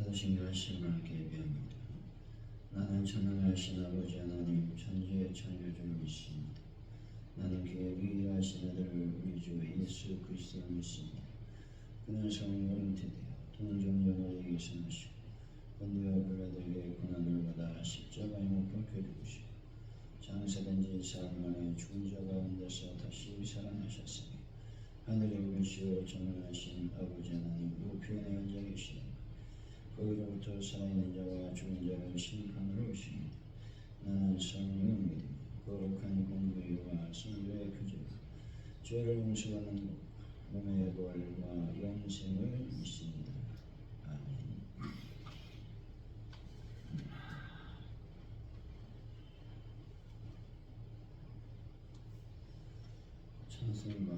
받으신 결심을 예비합니다. 나는 천능하신 아버지 하나님 천지의 창조주이십니다. 나는 그의 유일하신 아들 우리 주 예수 그리스도를 믿습니다. 그는 성령으로 잉태되어 동정녀 마리아에게서 나시고 본디오 빌라도에게 고난을 받아 십자가에 못 박혀 죽으시고 장사된 지 사흘 만에 죽은 자 가운데서 다시 살아나셨으니 하늘에 오르시어 전능하신 아버지 하나님 우편에 앉아 계시니 거기로부터 살아있는 자와 죽은 자를 심판하러 오십니다. 나는 성령을 믿으며 거룩한 공의와 성도의 교제와 죄를 용서받는 것 몸의 부활과 영생을 믿습니다. 아멘. 찬송가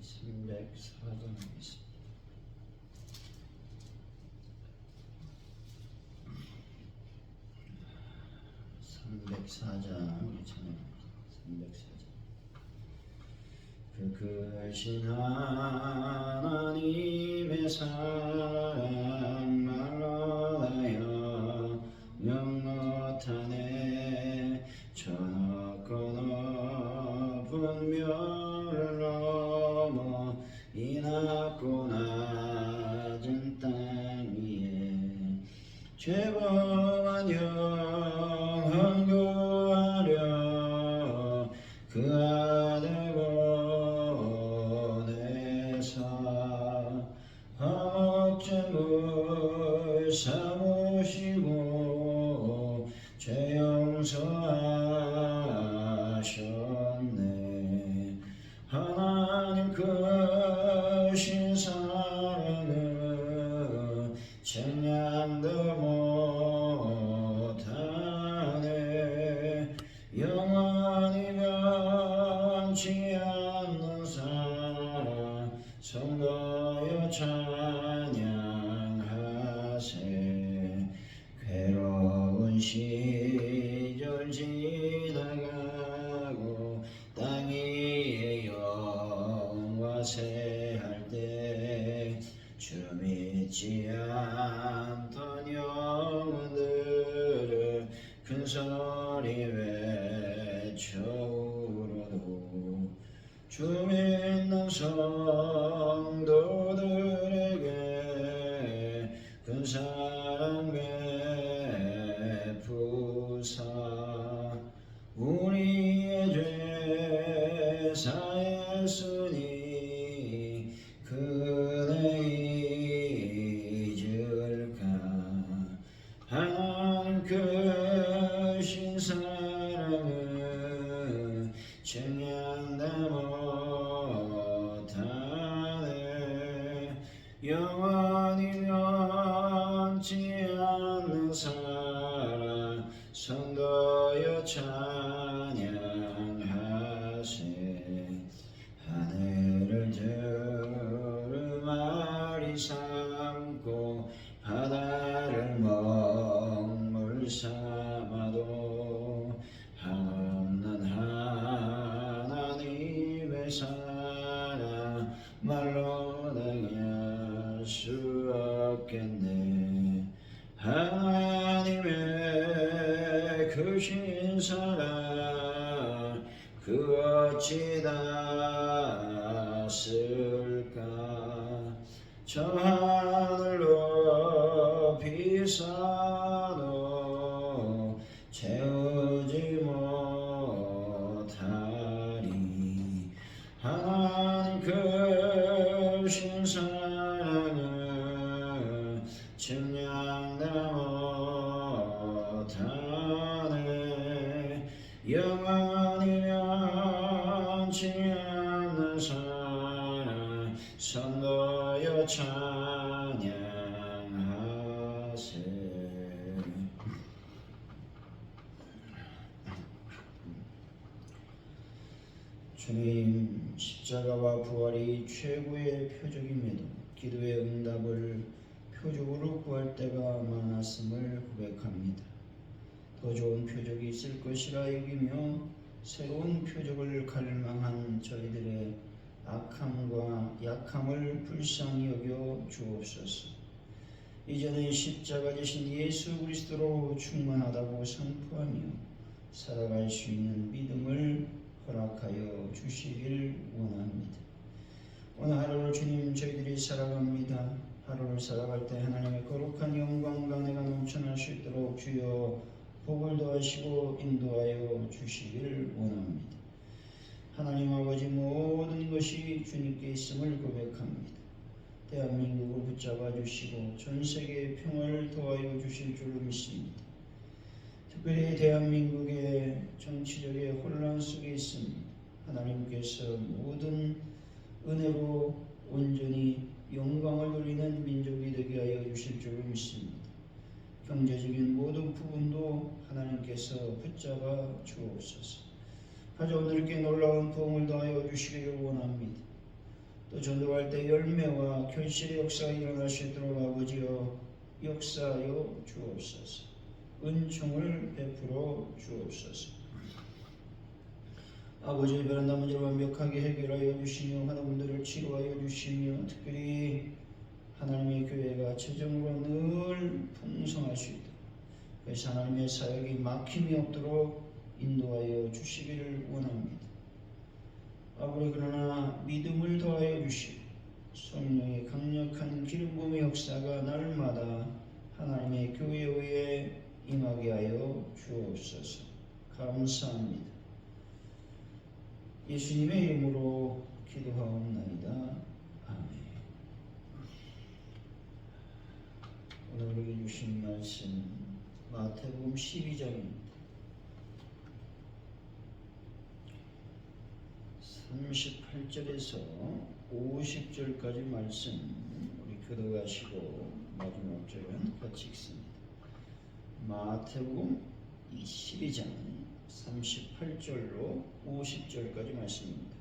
304장입니다. 304장 찬양합니다. 304장. 그 크신 하나님의 사랑 말로 하여 영원하네 저 높고 높은 별 넘어 이 낮고 낮은 땅 위에 죄범한 영혼 구하려 그 아들 보내사 화목제물 삼으시고 죄 용서하셨네. 하나님 크신 사랑은 측량도 못하네. 영원히 변치 않는 사랑 성도여 찬양하세. 괴로운 시절 지나가고 땅 위에 영화세할 때 주 믿지 않던 영혼들을 큰 소리 외쳐 울어도 주 믿는 성도들에게 큰 사랑 베푸사 우리의 죄 사했으니 그네 잊을까. 하나님 크신 사랑은 측량다 못하네. 영원히 변치 않는 사랑 성도여 찬양하세. 하늘을 두루마리 삼고 바다를 먹물 삼아도 한없는 하나님의 사랑 말로 당할 수 없겠네. 하나님의 크신 사랑 그 어찌 닿았을까. 저 하늘 높이 쌓아도 채우지 못하리. 하나님 크신 사랑은 측량다 못하네. 영원히 변치 않는 사랑 성도여 찬양하세. 주님 십자가와 부활이 최고의 표적임에도 기도의 응답을 표적으로 구할 때가 많았음을 고백합니다. 더 좋은 표적이 있을 것이라 여기며 새로운 표적을 갈망한 저희들의 악함과 약함을 불쌍히 여겨 주옵소서. 이전에 십자가 지신 예수 그리스도로 충만하다고 선포하며 살아갈 수 있는 믿음을 허락하여 주시길 원합니다. 오늘 하루를 주님 저희들이 살아갑니다. 하루를 살아갈 때 하나님의 거룩한 영광과 은혜가 넘쳐날 수 있도록 주여 복을 더하시고 인도하여 주시길 원합니다. 하나님 아버지 모든 것이 주님께 있음을 고백합니다. 대한민국을 붙잡아 주시고 전 세계의 평화를 더하여 주실 줄로 믿습니다. 특별히 대한민국의 정치적인 혼란 속에 있습니다. 하나님께서 모든 은혜로 온전히 영광을 돌리는 민족이 되게 하여 주실 줄로 믿습니다. 경제적인 모든 부분도 하나님께서 붙잡아 주옵소서. 하자 오늘께 놀라운 도움을 더하여 주시기를 원합니다. 또 전도할 때 열매와 결실의 역사가 일어날 수 있도록 아버지여 역사하여 주옵소서. 은총을 베풀어 주옵소서. 아버지의 베란다 문제를 완벽하게 해결하여 주시며 환우분들을 치료하여 주시며 특별히 하나님의 교회가 재정으로 늘 풍성할 수 있도록 그래서 하나님의 사역이 막힘이 없도록 인도하여 주시기를 원합니다. 아버지 그러나 믿음을 더하여 주시고 성령의 강력한 기름 부음의 역사가 날마다 하나님의 교회에 임하게 하여 주옵소서. 감사합니다. 예수님의 이름으로 기도하옵나이다. 아멘. 오늘 우리에게 주신 말씀 마태복음 12장입니다. 38절에서 50절까지 말씀 우리 교도하시고 마지막 절은 같이 읽습니다. 마태복음 12장 38절로 50절까지 말씀입니다.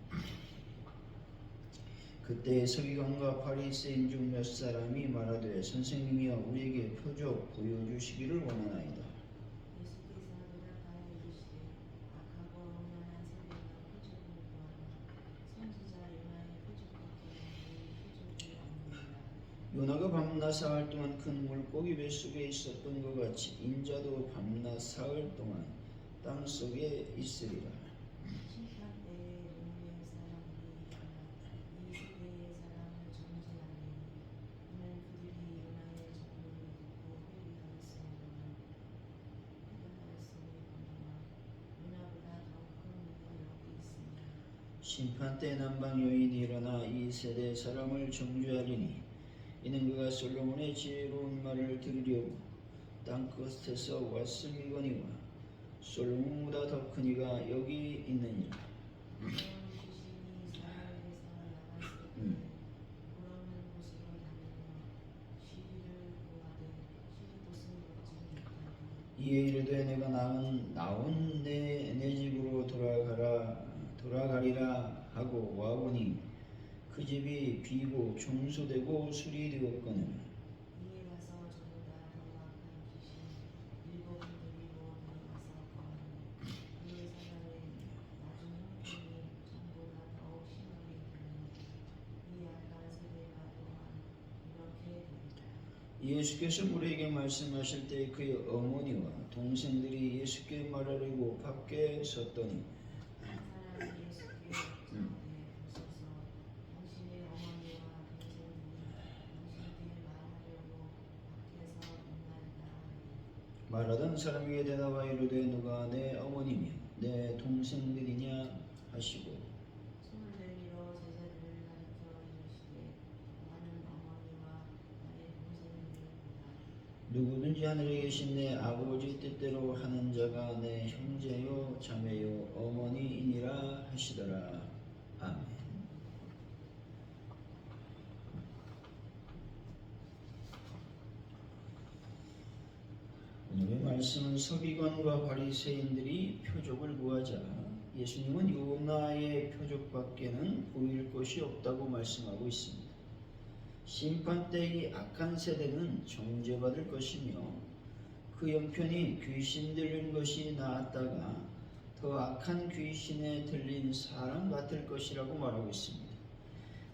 그때 서기관과 바리새인 중 몇 사람이 말하되 선생님이여 우리에게 표적 보여주시기를 원하나이다. 요나가 밤낮 사흘 동안 큰 물고기 뱃속에 있었던 것 같이 인자도 밤낮 사흘 동안 땅속에 있으리라. 심판 때 남방 여인이 일어나 이 세대 사람을 정죄하리니 이는 그가 솔로몬의 지혜로운 말을 들으려고 땅 끝에서 왔음이거니와 솔로몬보다 더 큰 이가 여기 있느니라. 이에 이르되 내가 나온 내 집으로 돌아가리라 하고 와보니 그 집이 비고 청소되고 수리되었거늘 이에 가서 저보다 더 악한 귀신 일곱 데리고 내려가서 거하니 그의 사자를 낮은 형편이 전보다 더욱 심하게 되니 이 악한 세대가 또한 이렇게 되리라. 예수께서 우리에게 말씀하실 때 그의 어머니와 동생들이 예수께 말하려고 밖에 섰더니 한 사람이 예수께 저한테 보소서 당신의 어머니와 동생들이 당신께 말하려고 밖에서 있나이다. 말하던 사람에게 대답하여 이르되 누가 내 어머니며 내 동생들이냐 하시고 손을 내밀어 제자들을 가리켜 이르시되 나는 어머니와 나의 동생들을 보라. 누구든지 하늘에 계신 내 아버지 뜻대로 하는 자가 내 형제요 자매요 어머니이니라 하시더라. 아멘. 오늘의 말씀은 서기관과 바리새인들이 표적을 구하자 예수님은 요나의 표적밖에는 보일 것이 없다고 말씀하고 있습니다. 심판 때 이 악한 세대는 정죄받을 것이며 그 형편이 귀신 들린 것이 나았다가 더 악한 귀신에 들린 사람 같을 것이라고 말하고 있습니다.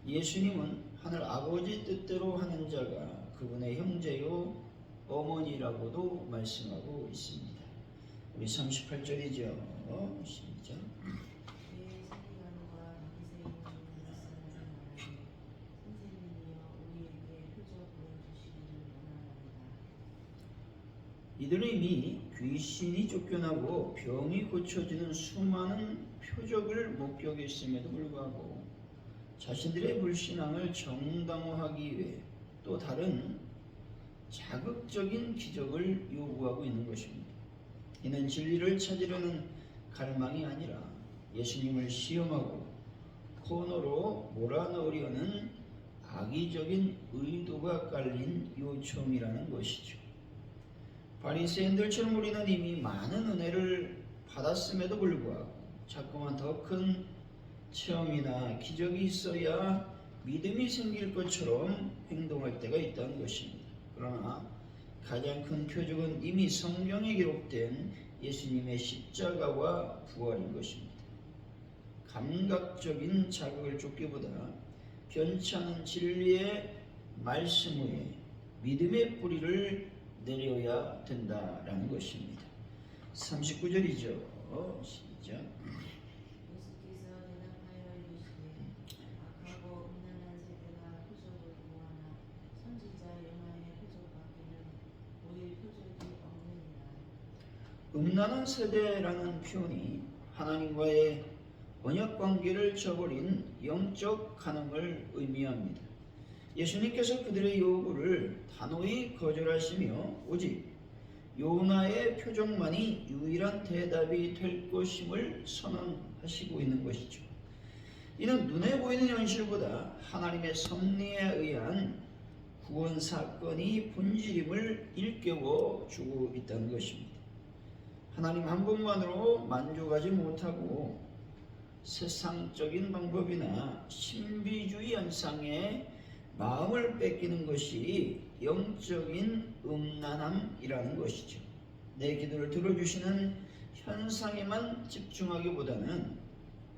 예수님은 하늘 아버지 뜻대로 하는 자가 그분의 형제요 어머니라고도 말씀하고 있습니다. 우리 38절이죠. 시작. 그의 세리간과 바리새인 중 몇 사람이 말하되 선생님이여 우리에게 표적 보여주시기를 원하나이다. 이들은 이미 귀신이 쫓겨나고 병이 고쳐지는 수많은 표적을 목격했음에도 불구하고 자신들의 불신앙을 정당화하기 위해 또 다른 자극적인 기적을 요구하고 있는 것입니다. 이는 진리를 찾으려는 갈망이 아니라 예수님을 시험하고 코너로 몰아넣으려는 악의적인 의도가 깔린 요청이라는 것이죠. 바리새인들처럼 우리는 이미 많은 은혜를 받았음에도 불구하고 자꾸만 더 큰 체험이나 기적이 있어야 믿음이 생길 것처럼 행동할 때가 있다는 것입니다. 그러나 가장 큰 표적은 이미 성경에 기록된 예수님의 십자가와 부활인 것입니다. 감각적인 자극을 쫓기보다 변치 않은 진리의 말씀 위에 믿음의 뿌리를 내려야 된다라는 것입니다. 39절이죠. 시작. 예수께서 대답하여 이르시되 악하고 음란한 세대가 표적을 구하나 선지자 요나의 표적 받기는 오일 표적이 없느니라. 음란한 세대라는 표현이 하나님과의 언약 관계를 저버린 영적 간음을 의미합니다. 예수님께서 그들의 요구를 단호히 거절하시며 오직 요나의 표적만이 유일한 대답이 될 것임을 선언하시고 있는 것이죠. 이는 눈에 보이는 현실보다 하나님의 섭리에 의한 구원 사건이 본질임을 일깨워 주고 있다는 것입니다. 하나님 한 분만으로 만족하지 못하고 세상적인 방법이나 신비주의 현상에 마음을 뺏기는 것이 영적인 음란함이라는 것이죠. 내 기도를 들어주시는 현상에만 집중하기보다는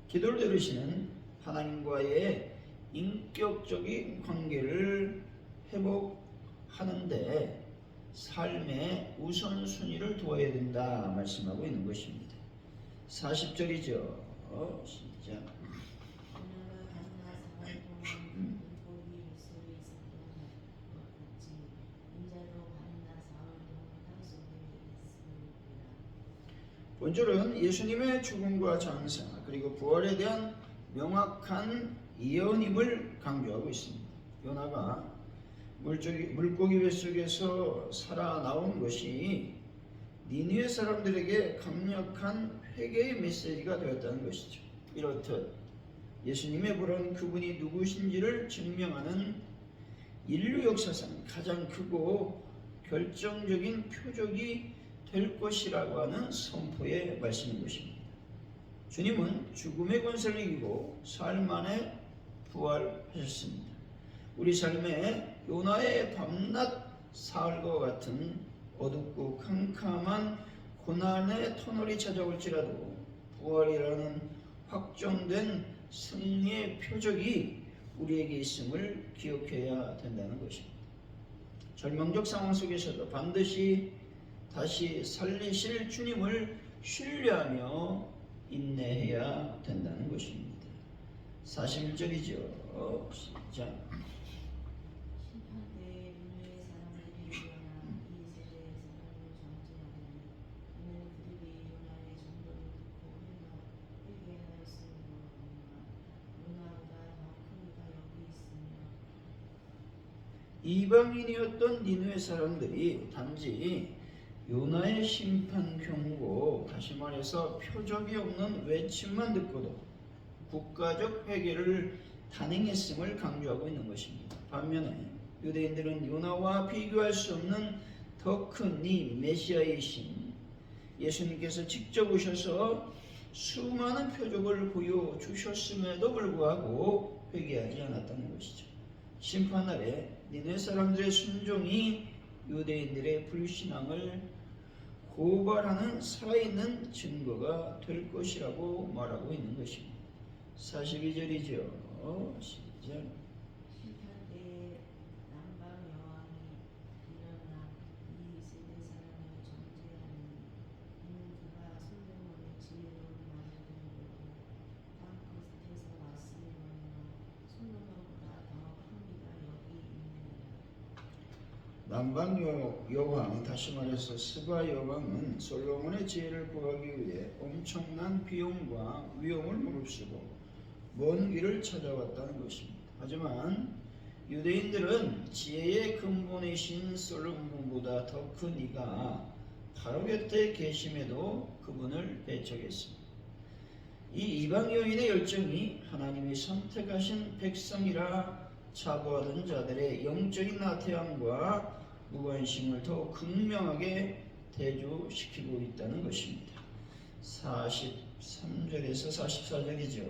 기도를 들으시는 하나님과의 인격적인 관계를 회복하는데 삶의 우선순위를 두어야 된다 말씀하고 있는 것입니다. 40절이죠. 시작. 요나가 다음날 사흘 동안 물고기 뱃속에 있었던 것 같이 인자도 밤낮 사흘 동안 땅속에 있으리라. 본절은 예수님의 죽음과 장사 그리고 부활에 대한 명확한 예언임을 강조하고 있습니다. 요나가 물고기 뱃속에서 살아나온 것이 니느웨 사람들에게 강력한 회개의 메시지가 되었다는 것이죠. 이렇듯 예수님의 불은 그분이 누구신지를 증명하는 인류 역사상 가장 크고 결정적인 표적이 될 것이라고 하는 선포의 말씀인 것입니다. 주님은 죽음의 권세를 이기고 사흘 만에 부활하셨습니다. 우리 삶에 요나의 밤낮 사흘과 같은 어둡고 캄캄한 고난의 터널이 찾아올지라도 부활이라는 확정된 승리의 표적이 우리에게 있음을 기억해야 된다는 것입니다. 절망적 상황 속에서도 반드시 다시 살리실 주님을 신뢰하며 인내해야 된다는 것입니다. 41절이죠. 시작. 심판 때에 니느웨 사람들이 일어나 이 세대의 사람을 정죄하리니 이는 그들이 요나의 전도를 듣고 회개하였음으로 요나보다 더 큰 이가 여기 있으며 이방인이었던 니느웨 사람들이 단지 요나의 심판 경고, 다시 말해서 표적이 없는 외침만 듣고도 국가적 회개를 단행했음을 강조하고 있는 것입니다. 반면에 유대인들은 요나와 비교할 수 없는 더 큰 이 메시아이신 예수님께서 직접 오셔서 수많은 표적을 보여주셨음에도 불구하고 회개하지 않았다는 것이죠. 심판날에 니느웨 사람들의 순종이 유대인들의 불신앙을 고발하는 살아있는 증거가 될 것이라고 말하고 있는 것입니다. 42절이죠. 시작. 심판 때에 남방 여왕이 일어나 이 세대 사람을 정죄하니 이는 그가 솔로몬의 지혜로운 말을 들으려고 땅 끝에서 왔으므로니와 솔로몬보다 더 큽니다. 여기 있느니라. 남방 여왕, 다시 말해서 스바 여왕은 솔로몬의 지혜를 구하기 위해 엄청난 비용과 위험을 무릅쓰고 먼 길을 찾아왔다는 것입니다. 하지만 유대인들은 지혜의 근본이신 솔로몬보다 더 큰 이가 바로 곁에 계심에도 그분을 배척했습니다. 이 이방 여인의 열정이 하나님이 선택하신 백성이라 자부하던 자들의 영적인 나태함과 무관심을 더욱 극명하게 대조시키고 있다는 것입니다. 43절에서 44절이죠.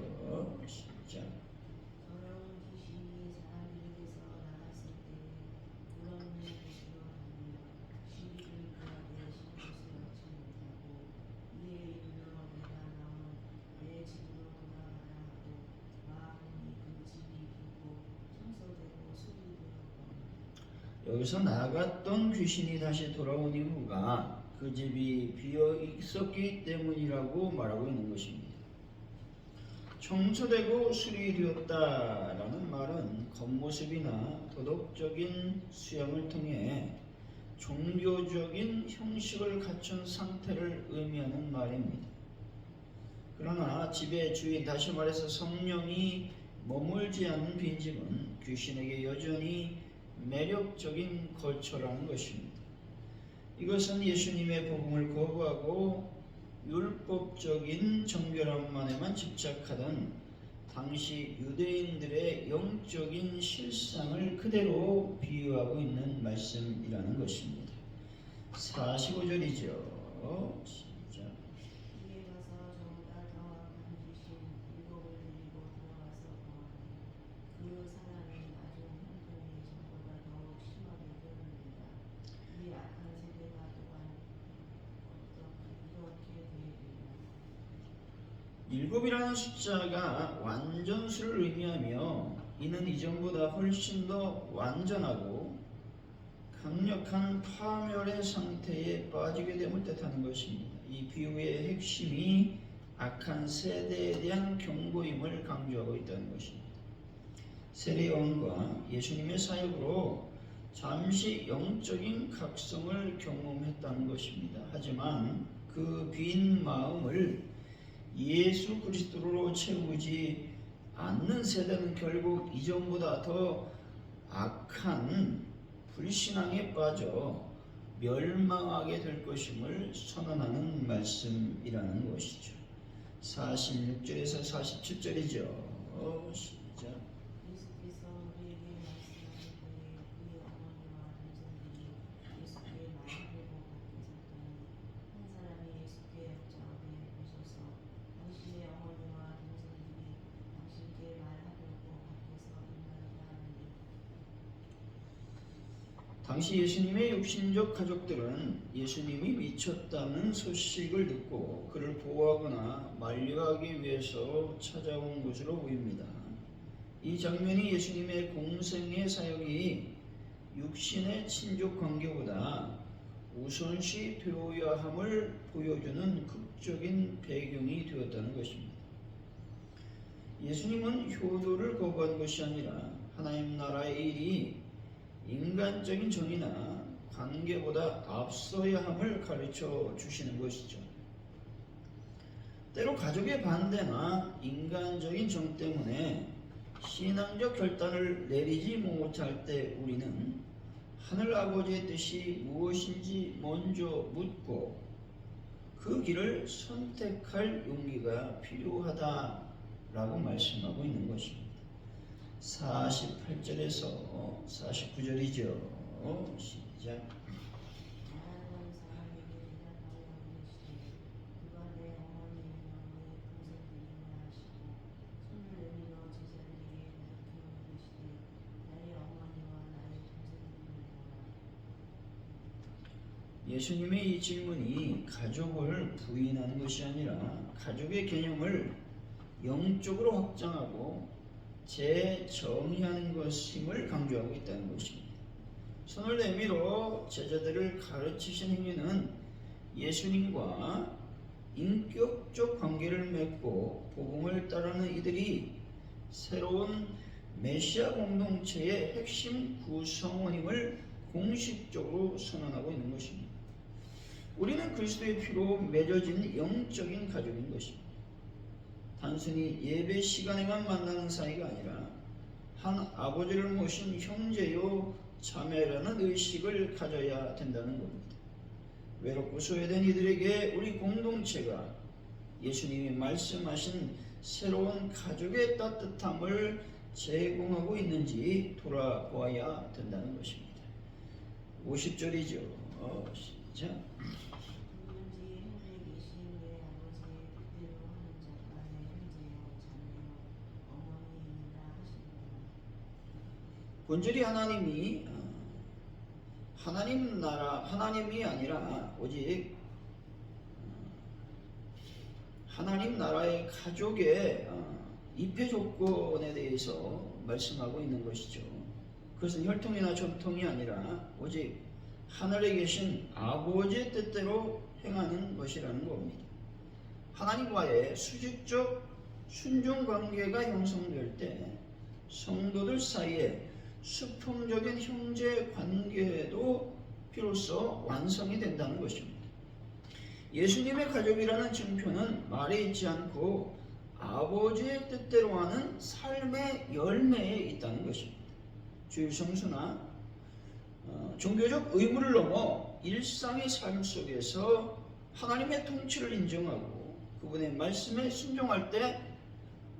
시작. 더러운 귀신이 사람들에게서 나갔을 때에 불없는 곳으로 가며 시비를 그하되 신고스럽지 못하고 이에 이르러 내가 나온 내 집으로 돌아가라 하고 마음이 그 집이 비고 청소되고 수리되었거늘. 여기서 나갔던 귀신이 다시 돌아온 이유가 그 집이 비어 있었기 때문이라고 말하고 있는 것입니다. 청소되고 수리되었다라는 말은 겉모습이나 도덕적인 수양을 통해 종교적인 형식을 갖춘 상태를 의미하는 말입니다. 그러나 집의 주인, 다시 말해서 성령이 머물지 않는 빈집은 귀신에게 여전히 매력적인 거처라는 것입니다. 이것은 예수님의 복음을 거부하고 율법적인 정결함만에만 집착하던 당시 유대인들의 영적인 실상을 그대로 비유하고 있는 말씀이라는 것입니다. 45절이죠. 시작. 이에 가서 저보다 더 악한 귀신 일곱을 데리고 들어가서 보아하니 그 사람이 아주 형편이 전보다 더욱 심하게 되었느니라. 이 악한 세대가 또한 이렇게 되리라. 일곱이라는 숫자가 완전수를 의미하며 이는 이전보다 훨씬 더 완전하고 강력한 파멸의 상태에 빠지게 됨을 뜻하는 것입니다. 이 비유의 핵심이 악한 세대에 대한 경고임을 강조하고 있다는 것입니다. 세례요한과 예수님의 사역으로 잠시 영적인 각성을 경험했다는 것입니다. 하지만 그 빈 마음을 예수 그리스도로 채우지 않는 세대는 결국 이전보다 더 악한 불신앙에 빠져 멸망하게 될 것임을 선언하는 말씀이라는 것이죠. 46절에서 47절이죠. 시작. 예수께서 우리에게 말씀하실 때에 그의 어머니와 동생들이 예수께 마음을 보고 계셨더니 한 사람이 예수께 여짜오되 보소서 당신의 어머니와 동생들이 당신께 말하려고 밖에서 있나이다 하니. 당시 예수님의 육신적 가족들은 예수님이 미쳤다는 소식을 듣고 그를 보호하거나 만류하기 위해서 찾아온 것으로 보입니다. 이 장면이 예수님의 공생의 사역이 육신의 친족 관계보다 우선시 되어야 함을 보여주는 극적인 배경이 되었다는 것입니다. 예수님은 효도를 거부한 것이 아니라 하나님 나라의 일이 인간적인 정의나 관계보다 앞서야 함을 가르쳐 주시는 것이죠. 때로 가족의 반대나 인간적인 정 때문에 신앙적 결단을 내리지 못할 때 우리는 하늘 아버지의 뜻이 무엇인지 먼저 묻고 그 길을 선택할 용기가 필요하다라고 말씀하고 있는 것입니다. 48절에서 49절이죠. 시작. 나라는 사람에게 대답하여 이르시되 누가 내 어머니이며 내 동생들이냐 하시고 손을 내밀어 제자들에게 가르쳐 이르시되 나의 어머니와 나의 동생들을 보라. 예수님의 이 질문이 가족을 부인하는 것이 아니라 가족의 개념을 영적으로 확장하고 재정의하는 것임을 강조하고 있다는 것입니다. 손을 내밀어 제자들을 가르치신 행위는 예수님과 인격적 관계를 맺고 복음을 따르는 이들이 새로운 메시아 공동체의 핵심 구성원임을 공식적으로 선언하고 있는 것입니다. 우리는 그리스도의 피로 맺어진 영적인 가족인 것입니다. 단순히 예배 시간에만 만나는 사이가 아니라 한 아버지를 모신 형제요 자매라는 의식을 가져야 된다는 겁니다. 외롭고 소외된 이들에게 우리 공동체가 예수님이 말씀하신 새로운 가족의 따뜻함을 제공하고 있는지 돌아보아야 된다는 것입니다. 50절이죠. 시작. 누구든지 현재 계신 내 아버지의 뜻대로 하는 자가 내 형제요 자매요 어머니이니라 하시니라. 본질이 하나님이 아니라 오직 하나님 나라의 가족의 입회 조건에 대해서 말씀하고 있는 것이죠. 그것은 혈통이나 전통이 아니라 오직 하늘에 계신 아버지의 뜻대로 행하는 것이라는 겁니다. 하나님과의 수직적 순종 관계가 형성될 때 성도들 사이에 수평적인 형제 관계도 비로소 완성이 된다는 것입니다. 예수님의 가족이라는 증표는 말에 있지 않고 아버지의 뜻대로 하는 삶의 열매에 있다는 것입니다. 주일 성수나 종교적 의무를 넘어 일상의 삶 속에서 하나님의 통치를 인정하고 그분의 말씀에 순종할 때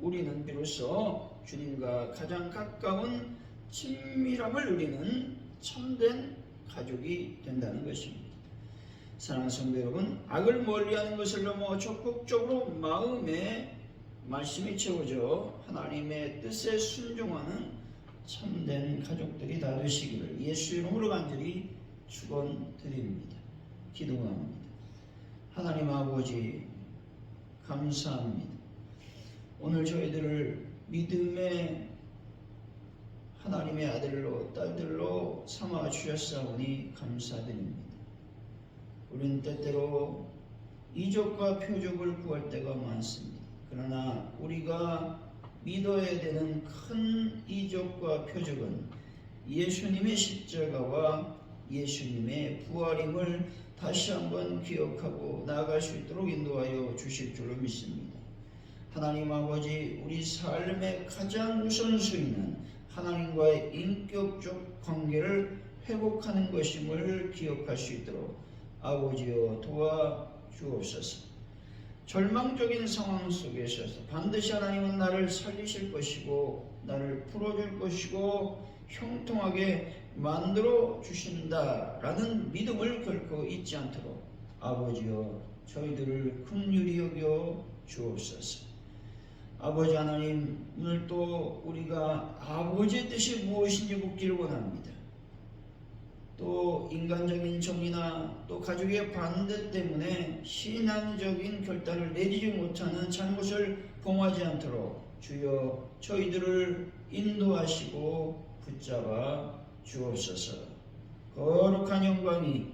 우리는 비로소 주님과 가장 가까운 친밀함을 누리는 참된 가족이 된다는 것입니다. 사랑하는 성도 여러분, 악을 멀리하는 것을 넘어 적극적으로 마음에 말씀이 채워져 하나님의 뜻에 순종하는 참된 가족들이 다 되시기를 예수 이름으로 간절히 축원드립니다. 기도합니다. 하나님 아버지 감사합니다. 오늘 저희들을 믿음의 하나님의 아들로 딸들로 삼아 주셨사오니 감사드립니다. 우리는 때때로 이족과 표적을 구할 때가 많습니다. 그러나 우리가 믿어야 되는 큰 이족과 표적은 예수님의 십자가와 예수님의 부활임을 다시 한번 기억하고 나아갈 수 있도록 인도하여 주실 줄로 믿습니다. 하나님 아버지, 우리 삶의 가장 우선순위는 하나님과의 인격적 관계를 회복하는 것임을 기억할 수 있도록 아버지여 도와주옵소서. 절망적인 상황 속에서 반드시 하나님은 나를 살리실 것이고 나를 풀어줄 것이고 형통하게 만들어 주신다라는 믿음을 결코 잊지 않도록 아버지여 저희들을 긍휼히 여겨 주옵소서. 아버지 하나님, 오늘 또 우리가 아버지의 뜻이 무엇인지 묻기를 원합니다. 또 인간적인 정의나 또 가족의 반대 때문에 신앙적인 결단을 내리지 못하는 잘못을 범하지 않도록 주여 저희들을 인도하시고 붙잡아 주옵소서. 거룩한 영광이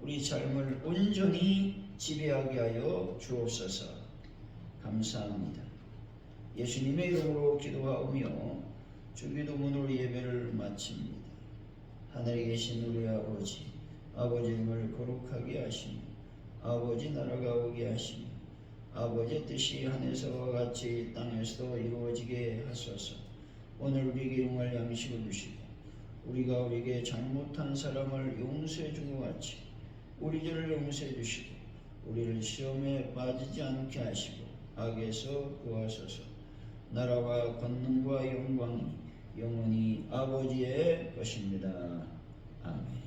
우리 삶을 온전히 지배하게 하여 주옵소서. 감사합니다. 예수님의 이름으로 기도하오며 주기도문으로 예배를 마칩니다. 하늘에 계신 우리 아버지, 아버지 이름을 거룩하게 하시며 아버지 나라가 오게 하시며 아버지의 뜻이 하늘에서와 같이 땅에서도 이루어지게 하소서. 오늘 우리에게 용할 양식을 주시고 우리가 우리에게 잘못한 사람을 용서해 준 것 같이 우리 죄를 용서해 주시고 우리를 시험에 빠지지 않게 하시고 악에서 구하소서. 나라와 권능과 영광이 영원히 아버지의 것입니다. 아멘.